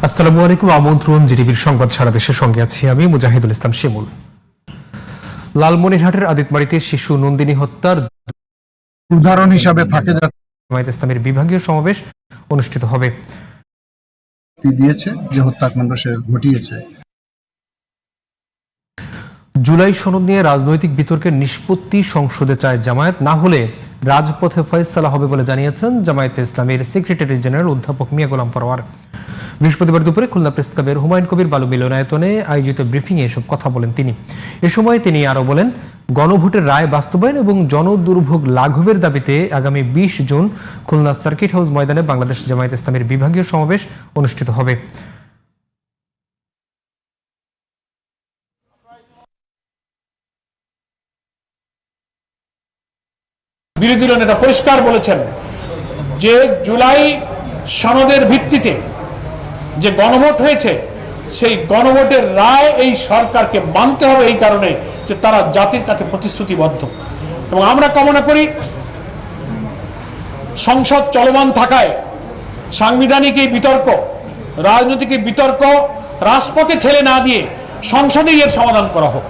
আসসালামু আলাইকুম। আমন্ত্রণ জিটিভির সংবাদ সারা দেশের সঙ্গে আছি আমি মুজাহিদুল ইসলাম শিমুল। লালমনিরহাটের আদিতবাড়িতে শিশু নন্দিনী হত্যার উদাহরণ হিসাবে থাকে জামায়াত ইসলামের বিভাগীয় সমাবেশ অনুষ্ঠিত হবে। দিয়েছে যে হত্যাকাণ্ড সে ঘটিয়েছে। জুলাই সনদ নিয়ে রাজনৈতিক বিতর্কের নিষ্পত্তি সংসদে চায় জামায়াত, না হলে রাজপথে ফয়সালা হবে বলে জানিয়েছেন জামায়াতে ইসলামের সেক্রেটারি জেনারেল অধ্যাপক মিয়া গোলাম পরোয়ার। বৃহস্পতিবার দুপুরে খুলনা প্রেস ক্লাবের হুমায়ুন কবির বালু মিলনায়তনে আয়োজিত ব্রিফিং এ এসব কথা বলেন তিনি। এ সময় তিনি আরো বলেন, গণভোটের রায় বাস্তবায়ন এবং জনদুর্ভোগ লাঘবের দাবিতে আগামী 20 জুন খুলনা সার্কিট হাউস ময়দানে বাংলাদেশ জামায়াত ইসলামের বিভাগীয় সমাবেশ অনুষ্ঠিত হবে। বিরোধী দলীয় নেতা পরিষ্কার বলেছেন যে জুলাই সনদের ভিত্তিতে যে গণভোট হয়েছে সেই গণভোটের রায় এই সরকারকে মানতে হবে, এই কারণে যে তারা জাতির কাছে প্রতিশ্রুতিবদ্ধ। এবং আমরা কামনা করি সংসদ চলমান থাকায় সাংবিধানিক এই বিতর্ক, রাজনৈতিক এই বিতর্ক রাজপথে ঠেলে না দিয়ে সংসদেই এর সমাধান করা হোক।